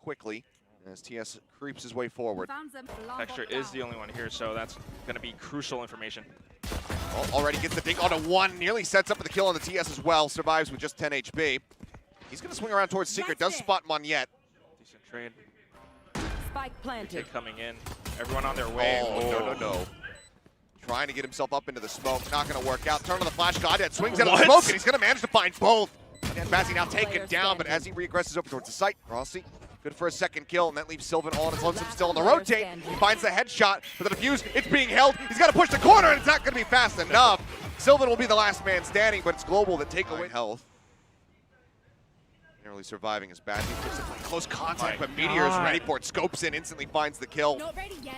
quickly as TS creeps his way forward. Texture is the only one here, so that's going to be crucial information. Already gets the dink onto one, nearly sets up for the kill on the TS as well, survives with just 10 HP. He's going to swing around towards Secret, does spot Monyet. Decent trade. Spike planted. Coming in. Everyone on their way. Oh, no. Trying to get himself up into the smoke, not going to work out. Turn on the flash, Godhead swings out of the smoke, and he's going to manage to find both. And Bazzi now taken down, but as he reaggresses over towards the site, Rossi, good for a second kill, and that leaves Sylvan all on his lonesome still on the rotate. He finds the headshot for the defuse. It's being held. He's got to push the corner, and it's not going to be fast enough. Sylvan will be the last man standing, but it's Global that take away health. Nearly surviving as Bazzi puts it in close contact, but Meteor is ready for it. Scopes in, instantly finds the kill.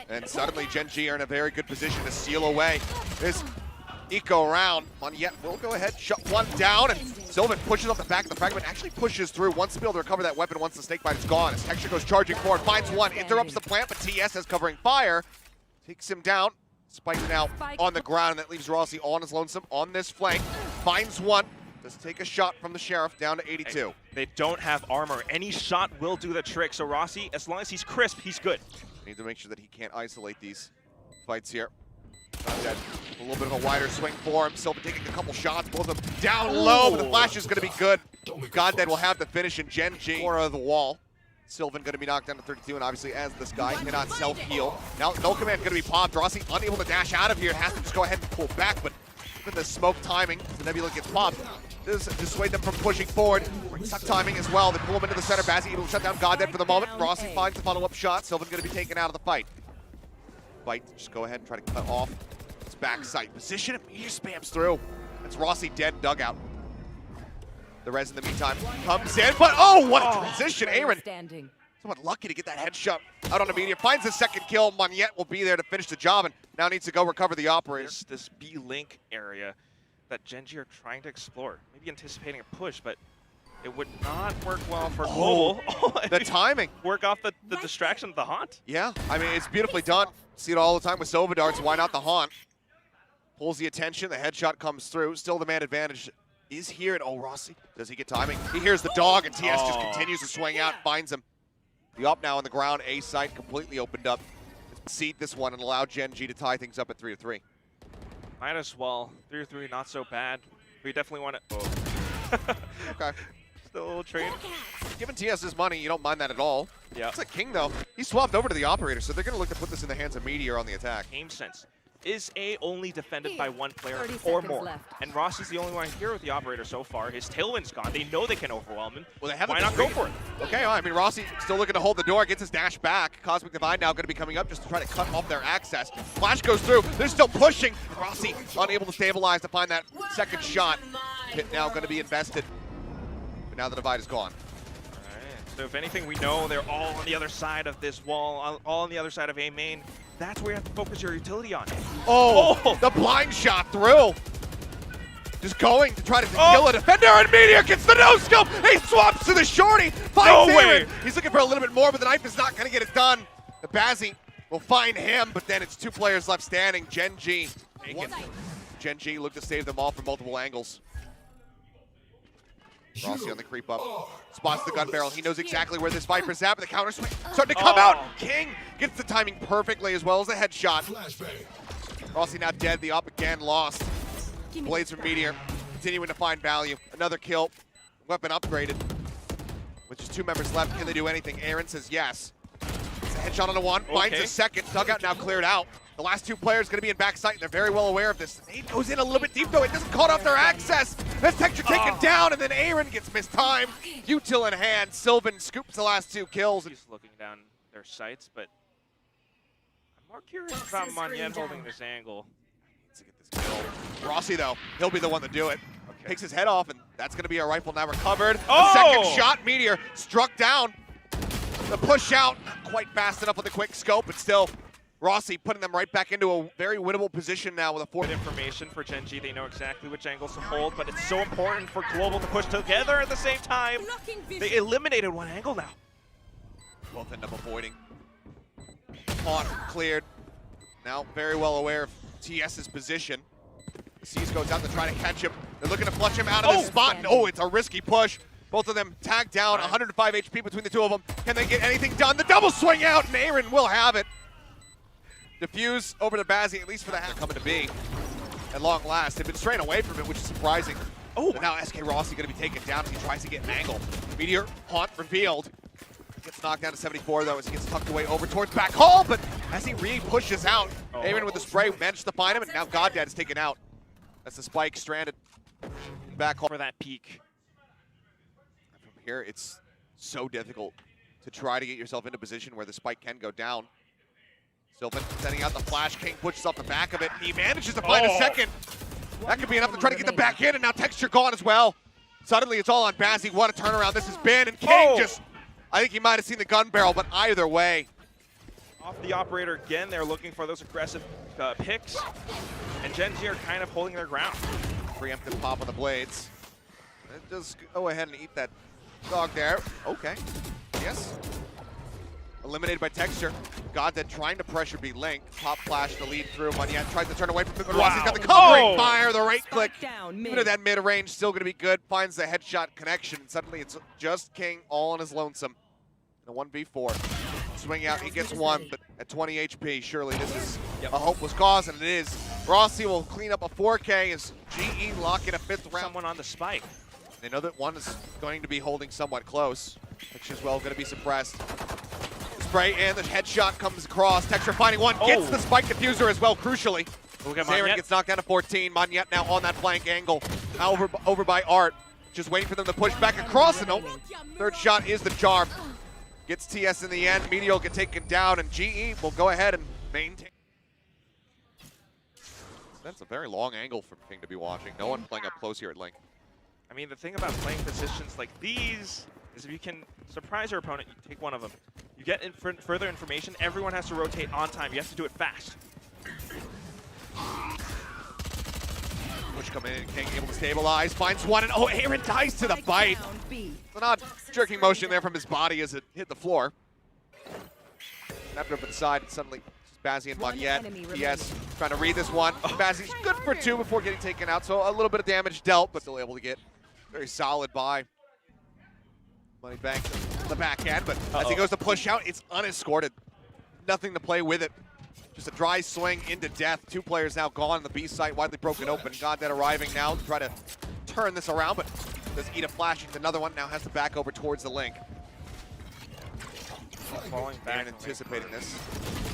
And suddenly Gen.G are in a very good position to seal away this eco round. Monyet will go ahead, shut one down, and Sylvan pushes off the back of the fragment, actually pushes through, wants to be able to recover that weapon once the snakebite is gone. As Texture goes charging forward, finds one, interrupts the plant, but TS has covering fire, takes him down. Spike now on the ground, and that leaves Rossi on his lonesome on this flank. Finds one. Does take a shot from the Sheriff down to 82. They don't have armor. Any shot will do the trick. So Rossi, as long as he's crisp, he's good. Need to make sure that he can't isolate these fights here. Not dead. A little bit of a wider swing for him. Sylvan taking a couple shots, both of them down low, but the flash is going to be good. Goddead will have the finish in Gen.G. Corner of the wall. Sylvan going to be knocked down to 32, and obviously as this guy cannot self-heal. Now no command going to be popped. Rossi unable to dash out of here. Has to just go ahead and pull back, but with the smoke timing, the Nebula gets popped. This dissuade them from pushing forward. Suck timing as well. They pull him into the center. Bazzi able to shut down Goddead for the moment. Rossi finds the follow-up shot. Sylvan going to be taken out of the fight. Just go ahead and try to cut off its backside position. And Meteor spams through. That's Rossi dead dugout. The res in the meantime comes in, but oh, what a transition. AYRIN, somewhat lucky to get that headshot out on the Meteor. Finds the second kill. Monyet will be there to finish the job and now needs to go recover the operator. This B-Link area that Gen.G are trying to explore. Maybe anticipating a push, but it would not work well for Global. The timing. Work off the distraction of the Haunt. Yeah, I mean, it's beautifully done. See it all the time with Sova darts. Why not the Haunt? Pulls the attention. The headshot comes through. Still the man advantage is here. And oh, Rossi, does he get timing? He hears the dog, and TS just continues to swing out, finds him. The up now on the ground. A site completely opened up. Seed this one and allow Gen.G to tie things up at 3-3. Might as well. 3-3, not so bad. We definitely want to. Okay. Still a little trade. Given TS his money, you don't mind that at all. Yeah. It's a King, though. He swapped over to the operator, so they're going to look to put this in the hands of Meteor on the attack. Game sense. Is A only defended by one player or more? And Ross is the only one here with the operator so far. His tailwind's gone. They know they can overwhelm him. Well, they haven't. Why not go for it? Okay, well, I mean, Rossi still looking to hold the door, gets his dash back. Cosmic Divine now going to be coming up just to try to cut off their access. Flash goes through. They're still pushing. Rossi unable to stabilize to find that second shot. Hit now going to be invested. But now the divide is gone. All right. So if anything, we know they're all on the other side of this wall, all on the other side of A main. That's where you have to focus your utility on. Oh, the blind shot through. Just going to try to kill a defender, and Meteor gets the no-scope. He swaps to the shorty. Finds AYRIN. He's looking for a little bit more, but the knife is not going to get it done. The Bazzi will find him, but then it's two players left standing. Gen.G. Gen.G look to save them all from multiple angles. Rossi on the creep up, spots the gun barrel. He knows exactly where this Viper's at, but the counter swing starting to come out. King gets the timing perfectly as well as the headshot. Rossi now dead, the up again lost. Blades from Meteor, continuing to find value. Another kill, weapon upgraded. With just two members left, can they do anything? AYRIN says yes. It's a headshot on the one, finds a second. Dugout now cleared out. The last two players going to be in backside, and they're very well aware of this. It goes in a little bit deep, though. It doesn't cut off their access. That's Texture taken down, and then AYRIN gets mistimed. Util in hand. Sylvan scoops the last two kills. He's looking down their sights, but I'm more curious about Monyet holding this angle. To get this kill. Rossi, though, he'll be the one to do it. Takes his head off, and that's going to be a rifle now recovered. The second shot, Meteor struck down. The push out, not quite fast enough with the quick scope, but still. Rossi putting them right back into a very winnable position now with a fourth. Information for Gen.G. They know exactly which angles to hold, but it's so important for Global to push together at the same time. They eliminated one angle now. Both end up avoiding. Haunt cleared. Now very well aware of TS's position. Seas goes out to try to catch him. They're looking to flush him out of the spot. And, it's a risky push. Both of them tagged down, 105 HP between the two of them. Can they get anything done? The double swing out, and AYRIN will have it. Diffuse over to Bazzi, at least for the half coming to B. At long last, they've been straying away from it, which is surprising. Oh, but now SkRossi going to be taken down as he tries to get Mangle. Meteor, haunt revealed. Gets knocked down to 74 though as he gets tucked away over towards back hall, but as he re-pushes out, AYRIN with the spray managed to find him, and now GodDad is taken out. That's the spike stranded back hall. For that peak. From here, it's so difficult to try to get yourself into a position where the spike can go down. Sylvan sending out the flash, King pushes off the back of it, he manages to find a second. That could be enough to try to get the back in, and now Texture gone as well. Suddenly it's all on Bazzi. What a turnaround this has been, and King just, I think he might have seen the gun barrel, but either way. Off the operator again, they're looking for those aggressive picks, and Gen.G are kind of holding their ground. Preemptive pop on the blades. It does go ahead and eat that dog there. Okay, yes. Eliminated by Texture. GodDad trying to pressure B Link. Pop flash to lead through. Monyet tries to turn away from it. Rossi's got the covering fire, the right click. Even at that mid-range, still going to be good. Finds the headshot connection. Suddenly it's just King all on his lonesome. In a 1v4. Swing out, he gets one, but at 20 HP, surely this is a hopeless cause, and it is. Rossi will clean up a 4K as GE lock in a 5th round. Someone on the spike. They know that one is going to be holding somewhat close, which is well going to be suppressed. Spray and the headshot comes across. Texture finding one, gets the spike diffuser as well, crucially. AYRIN gets knocked down to 14. Monyet now on that flank angle. Now over by Art. Just waiting for them to push back across, and third shot is the charm. Gets TS in the end. Meteor will get taken down, and GE will go ahead and maintain. That's a very long angle for King to be watching. No one playing up close here at Link. I mean, the thing about playing positions like these is if you can surprise your opponent, you take one of them. You get further information, everyone has to rotate on time. You have to do it fast. Push coming in, King able to stabilize, finds one, and AYRIN dies to the bite. It's an odd jerking motion there from his body as it hit the floor. Snapped it up to the side, and suddenly Bazzi and Monyet. Yes, trying to read this one. Bazzi's good for 2 before getting taken out, so a little bit of damage dealt, but still able to get very solid buy. Money back to the back end, but as he goes to push out, it's unescorted. Nothing to play with it. Just a dry swing into death. 2 players now gone on the B site, widely broken open. GodDad arriving now to try to turn this around, but does eat a flash into another one. Now has to back over towards the Link. Falling back and anticipating this.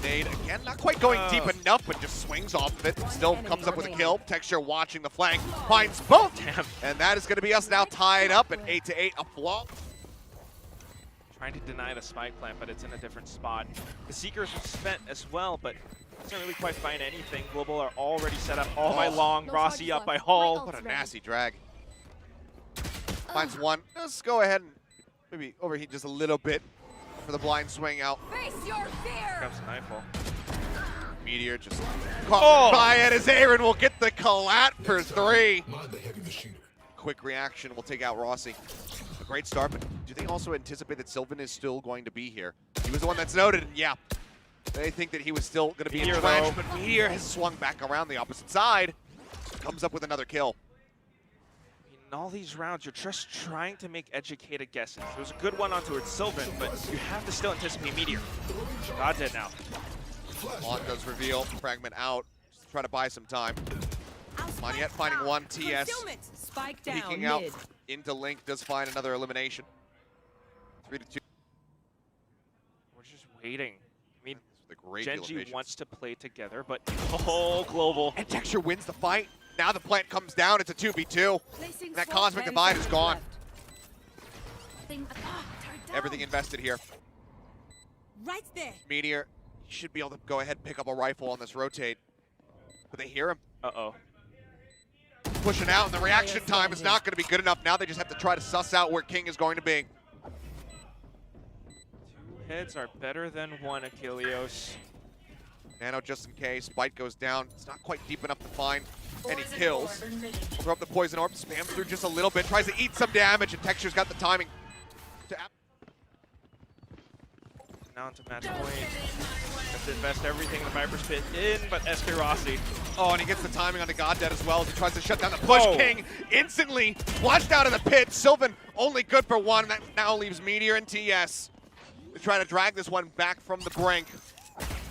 Nade again, not quite going deep enough, but just swings off of it. Still comes up with a kill. Texture watching the flank, finds both. Damn. And that is going to be us now tied up at 8-8, a flaw. Trying to deny the spike plant, but it's in a different spot. The Seekers are spent as well, but doesn't really quite find anything. Global are already set up all by long. Rossi up by Hall. What a nasty drag. Finds one. Let's go ahead and maybe overheat just a little bit for the blind swing out. Face your fear. Comes a nightfall. Meteor just caught by it as AYRIN will get the collat for 3. Quick reaction will take out Rossi. A great start, but do they also anticipate that Sylvan is still going to be here? He was the one that's noted, and yeah, they think that he was still going to be entrenched, but Meteor has swung back around the opposite side. Comes up with another kill. In all these rounds, you're just trying to make educated guesses. There was a good one onto Sylvan, but you have to still anticipate Meteor. GodDad now. Long does reveal, fragment out, just try to buy some time. Monyet finding one, TS Spike down, peeking out into Link, does find another elimination. 3-2. We're just waiting. I mean, Gen.G wants to play together, but global. And Texture wins the fight. Now the plant comes down, it's a 2v2. And that Cosmic Divide is gone. Everything invested here. Right there. Meteor should be able to go ahead and pick up a rifle on this rotate. But they hear him. Uh-oh. Pushing out, and the reaction time is not going to be good enough. Now they just have to try to suss out where King is going to be. 2 heads are better than 1, Achilleos. Nano just in case. Bite goes down. It's not quite deep enough to find any kills. We'll throw up the poison orb, spams through just a little bit, tries to eat some damage, and Texture's got the timing. Now into match point. Have to invest everything the Viper's pit in, but SkRossi Oh, and he gets the timing on the GodDead as well as he tries to shut down the push. King instantly flushed out of the pit. Sylvan only good for one. That now leaves Meteor and TS to try to drag this one back from the brink.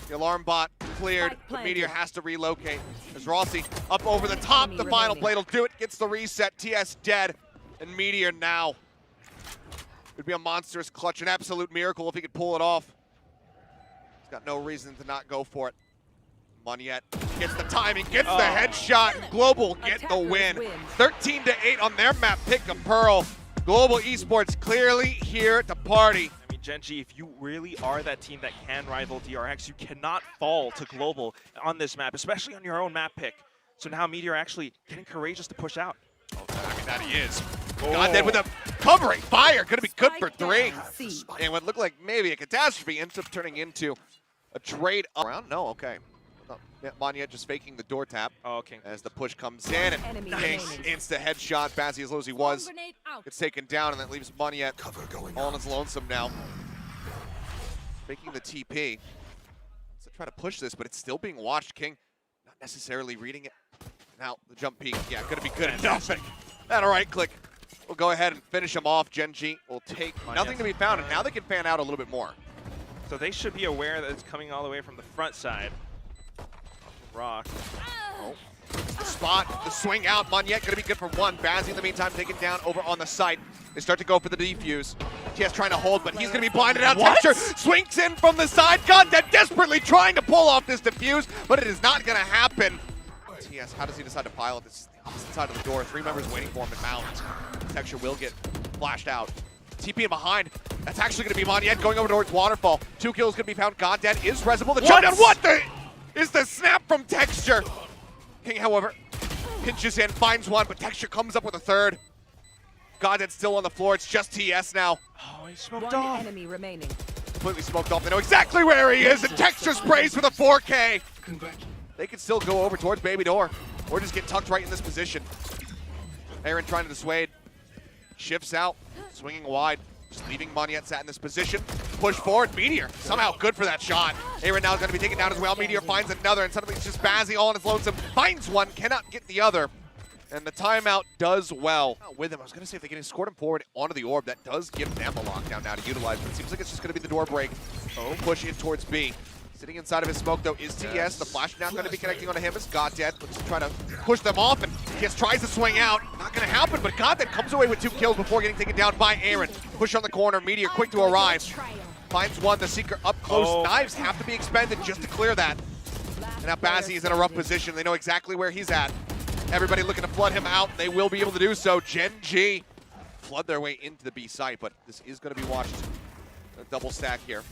The alarm bot cleared, but Meteor has to relocate. As Rossi up over the top, the final plate will do it. Gets the reset, TS dead, and Meteor now. It'd be a monstrous clutch, an absolute miracle if he could pull it off. He's got no reason to not go for it. Monyet gets the timing, gets the headshot, and Global get the win. 13-8 on their map, pick a pearl. Global Esports clearly here to party. I mean, Gen.G, if you really are that team that can rival DRX, you cannot fall to Global on this map, especially on your own map pick. So now Meteor actually getting courageous to push out. Oh, I mean, that he is. GodDead with a covering fire, gonna be good for 3. And what looked like maybe a catastrophe ends up turning into a trade around. No, okay. Monyet just faking the door tap as the push comes in, and King insta headshot. Bazzi, as low as he was, gets taken down, and that leaves Monyet all on his lonesome now. Faking the TP. So try to push this, but it's still being watched. King not necessarily reading it. Now the jump peek, yeah, gonna be good enough. And that right click will go ahead and finish him off. Gen.G will take nothing to be found, and now they can fan out a little bit more. So they should be aware that it's coming all the way from the front side. Rock. Oh, the spot, the swing out. Monyet gonna be good for 1. Bazzi in the meantime taken down over on the site. They start to go for the defuse. TS trying to hold, but he's gonna be blinded out. Texture swings in from the side. GodDead desperately trying to pull off this defuse, but it is not gonna happen. TS, how does he decide to pilot? This is the opposite side of the door. 3 members waiting for him to mount. Texture will get flashed out. TP in behind. That's actually gonna be Monyet going over towards Waterfall. 2 kills gonna be found. GodDead is resible. The jump down. What the? Is the snap from Texture. King, however, pinches in, finds 1, but Texture comes up with a 3rd. GodDead's still on the floor. It's just TS now. Oh, he smoked off. Enemy remaining. Completely smoked off. They know exactly where he is, and Texture sprays for the 4K. They could still go over towards Baby Door, or just get tucked right in this position. AYRIN trying to dissuade. Shifts out, swinging wide. Just leaving Monyet sat in this position. Push forward, Meteor somehow good for that shot. AYRIN now is going to be taken down as well. Meteor finds another, and suddenly it's just Bazzi all on his lonesome. Finds 1, cannot get the other. And the timeout does well with him. I was going to say if they can escort him forward onto the orb, that does give them a lockdown now to utilize, but it seems like it's just going to be the door break. Push in towards B. Sitting inside of his smoke, though, is TS. The flash now going to be connecting onto him as GodDead looks to try to push them off, and TS tries to swing out. Not going to happen, but GodDead comes away with 2 kills before getting taken down by AYRIN. Push on the corner, Meteor quick to arrive. Finds 1, the Seeker up close. Knives have to be expended just to clear that. And now Bazzi is in a rough position. They know exactly where he's at. Everybody looking to flood him out. They will be able to do so. Gen.G flood their way into the B site, but this is going to be watched. A double stack here.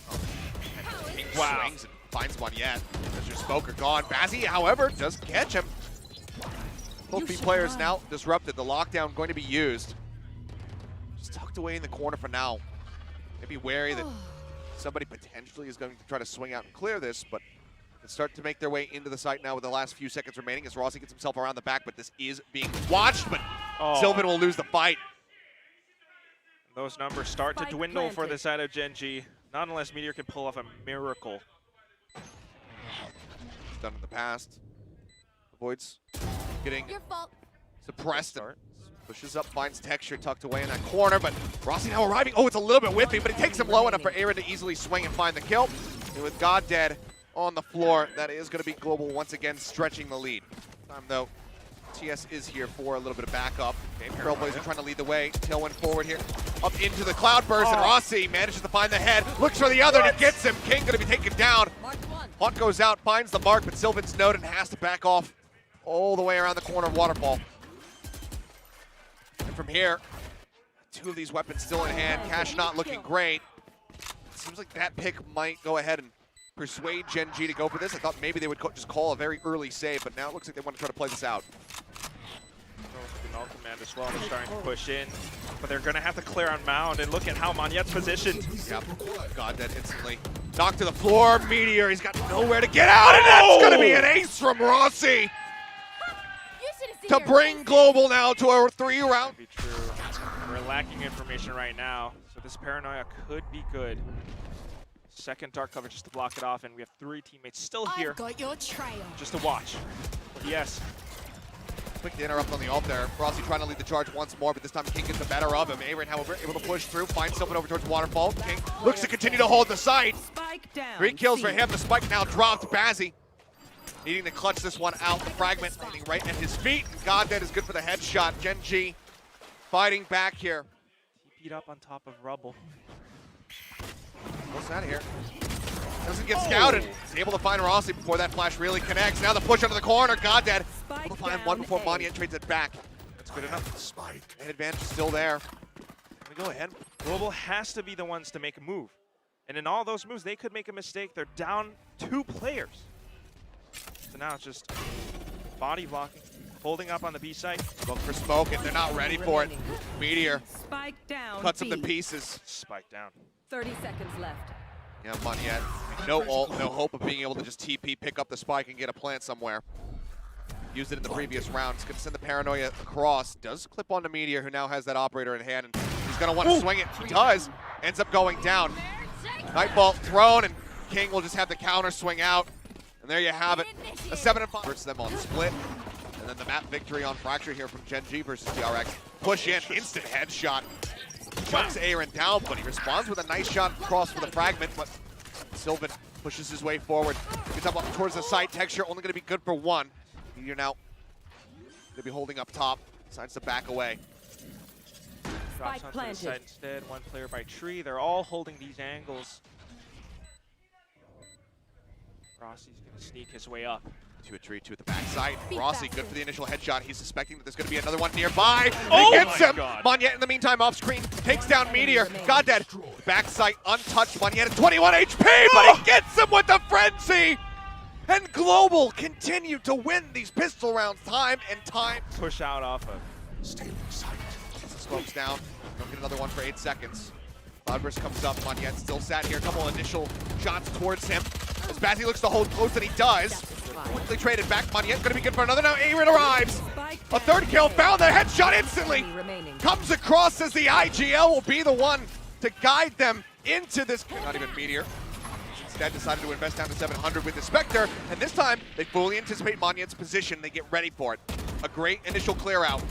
Wow. Swings and finds Monyet. As your smoker gone. Bazzi, however, does catch him. Both B players now disrupted. The lockdown going to be used. Just tucked away in the corner for now. Maybe wary that somebody potentially is going to try to swing out and clear this, but they start to make their way into the site now with the last few seconds remaining as Rossi gets himself around the back, but this is being watched, but Sylvan will lose the fight. Those numbers start to dwindle for the side of Gen.G. Not unless Meteor can pull off a miracle. It's done in the past. Avoids getting suppressed. And pushes up, finds Texture tucked away in that corner, but Rossi now arriving. Oh, it's a little bit whiffy, but it takes him low enough for AYRIN to easily swing and find the kill. And with GodDead on the floor, that is going to be Global once again stretching the lead. Time though, TS is here for a little bit of backup. Trailblazer trying to lead the way. Tailwind forward here. Up into the Cloudburst, and Rossi manages to find the head. Looks for the other, and it gets him. King going to be taken down. Hawk goes out, finds the mark, but Sylvan's noted and has to back off all the way around the corner of Waterfall. And from here, 2 of these weapons still in hand. Cash not looking great. It seems like that pick might go ahead and persuade Gen.G to go for this. I thought maybe they would just call a very early save, but now it looks like they want to try to play this out. Null command as well. They're starting to push in, but they're going to have to clear on Mound, and look at how Monyet's positioned. Yep, GodDead instantly knocked to the floor. Meteor, he's got nowhere to get out, and that's going to be an ace from Rossi to bring Global now to a 3-round. Be true. We're lacking information right now, so this paranoia could be good. Second dark cover just to block it off, and we have 3 teammates still here I've got your trail. just to watch. Yes. Quick interrupt on the ult there. Rossi trying to lead the charge once more, but this time King gets the better of him. AYRIN, however, able to push through, find Sylvan over towards Waterfall. King looks to continue to hold the site. Spike down. 3 kills for C. him. The spike now dropped. Bazzi needing to clutch this one out. The fragment landing right at his feet. Goddead is good for the headshot. Gen.G fighting back here. TP'd up on top of rubble. What's that here? Doesn't get scouted. He's able to find Rossi before that flash really connects. Now the push under the corner. Goddead able to find one before Monyet trades it back. That's good enough. Spike. And advantage is still there. Let me go ahead. Global has to be the ones to make a move. And in all those moves, they could make a mistake. They're down 2 players. So now it's just body blocking, holding up on the B site. Look for smoke, and they're not ready for it. Meteor Spike down. cuts him to B. pieces. Spike down. 30 seconds left. Yeah, Monyet. No ult, no hope of being able to just TP, pick up the spike, and get a plant somewhere. Used it in the previous round. He's going to send the paranoia across. Does clip onto Meteor, who now has that operator in hand, and he's going to want to swing it. He does. Ends up going down. Nightball thrown, and King will just have the counter swing out. And there you have it. A 7-5 versus them on split. And then the map victory on Fracture here from Gen.G versus TRX. Push in, instant headshot. Chucks AYRIN down, but he responds with a nice shot across for the fragment. But Sylvan pushes his way forward. Gets up towards the site. Texture only going to be good for 1. Meteor now going to be holding up top. Decides to back away. Drops onto the side instead. 1 player by tree. They're all holding these angles. Rossi's going to sneak his way up. To a tree, 2 at the backside. Rossi, good for the initial headshot. He's suspecting that there's going to be another one nearby. Oh He gets my him. God. Monyet in the meantime off screen takes down Meteor. Goddead, backside untouched. Monyet at 21 HP, but he gets him with the frenzy. And Global continue to win these pistol rounds time and time. Push out off of. Stay sight. Gets the smokes down. Don't get another one for 8 seconds. Cloudburst comes up. Monyet still sat here. A couple initial shots towards him. As Bazzi looks to hold close, and he does. Quickly traded back. Monyet going to be good for another. Now AYRIN arrives. A 3rd kill. Found the headshot instantly. Comes across as the IGL will be the one to guide them into this. Not even Meteor. Instead decided to invest down to 700 with the Spectre. And this time, they fully anticipate Monyet's position. They get ready for it. A great initial clear out.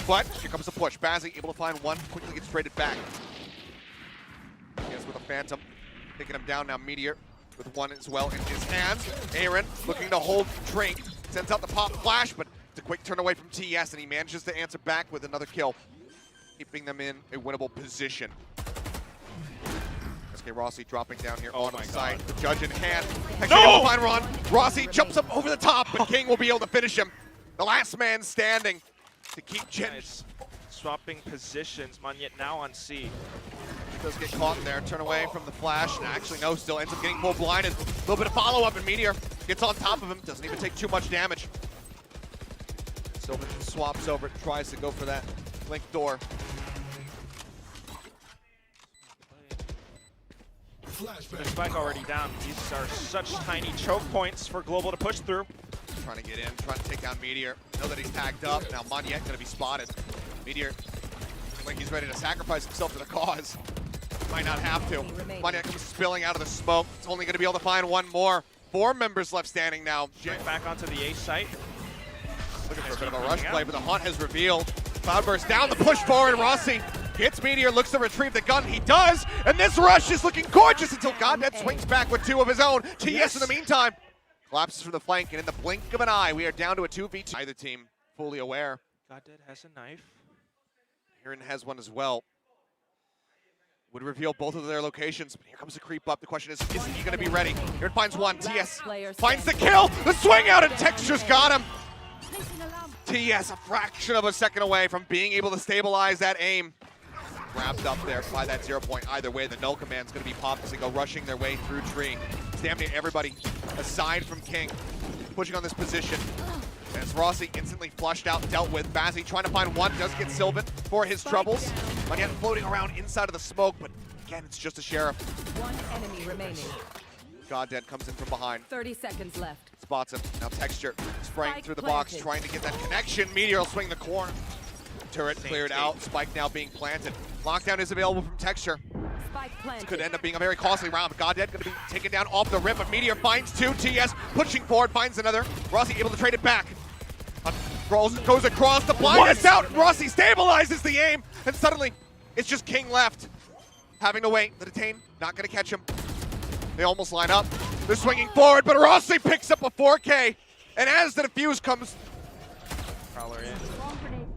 But here comes the push. Bazzi able to find 1. Quickly gets traded back. Yes, with a Phantom. Taking him down now. Meteor with 1 as well in his hands. AYRIN looking to hold Drink. Sends out the pop flash, but it's a quick turn away from TS, and he manages to answer back with another kill, keeping them in a winnable position. SkRossi dropping down here on the side. The judge in hand. Actually able to find Ron. Rossi jumps up over the top, but King will be able to finish him. The last man standing to keep Gen. Nice. Swapping positions. Monyet now on C. Does get caught in there, turn away from the flash. And actually, no, still ends up getting full blinded. A little bit of follow-up, and Meteor gets on top of him. Doesn't even take too much damage. Sylvan swaps over, tries to go for that link door. The spike already down. These are such tiny choke points for Global to push through. Trying to get in, trying to take down Meteor. Know that he's tagged up. Now Monyet going to be spotted. Meteor, like he's ready to sacrifice himself to the cause. Might not have to. Monyet comes spilling out of the smoke. It's only going to be able to find 1 more. 4 members left standing now. Back onto the A site. Looking for a bit of a rush play, but the hunt has revealed. Cloudburst down, the push forward. Rossi hits Meteor, looks to retrieve the gun. He does, and this rush is looking gorgeous until Goddead swings back with 2 of his own. TS in the meantime collapses from the flank, and in the blink of an eye, we are down to a 2v2. Either team fully aware. Goddead has a knife. AYRIN has one as well. Would reveal both of their locations, but here comes the creep up. The question is he going to be ready? AYRIN finds 1. TS finds the kill. The swing out, and Texture's got him. TS a fraction of a second away from being able to stabilize that aim. Wrapped up there by that 0 point. Either way, the null command's going to be popped as they go rushing their way through tree. Stamping everybody aside from King. Pushing on this position. As Rossi instantly flushed out, dealt with. Bazzi trying to find 1, does get Sylvan for his troubles. Monyet floating around inside of the smoke, but again, it's just a Sheriff. 1 enemy remaining. Goddead comes in from behind. 30 seconds left. Spots him. Now Texture spraying Spike through the box, planted. trying to get that connection. Meteor will swing the corner. Turret cleared out. Spike now being planted. Lockdown is available from Texture. Spike planted. Could end up being a very costly round. Goddead going to be taken down off the rim, but Meteor finds two. TS pushing forward, finds another. Rossi able to trade it back. Goes across the blind. It's out. Rossi stabilizes the aim, and suddenly it's just King left. Having to wait. The detain, not going to catch him. They almost line up. They're swinging forward, but Rossi picks up a 4K. And as the defuse comes, Prowler in.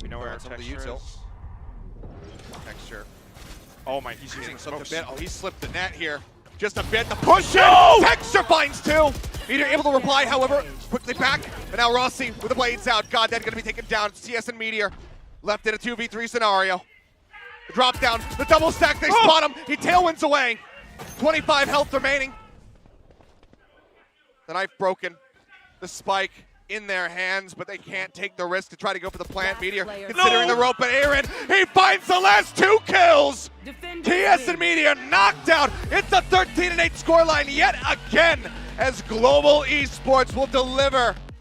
We know where our some of the texture util. is. Texture. Oh my, he's using Slipped a smokes. bit. Oh, he slipped the net here. Just a bit. The push No! in. Texture finds two. Meteor able to reply, however, quickly back. But now Rossi with the blades out. Goddead going to be taken down. CS and Meteor left in a 2v3 scenario. The drop down, the double stack, they spot him. He tailwinds away. 25 health remaining. The knife broken. The spike in their hands, but they can't take the risk to try to go for the plant. Last Meteor player considering No! the rope, but AYRIN, he finds the last two kills. Defenders TS and win. Meteor knocked out. It's a 13-8 scoreline yet again as Global Esports will deliver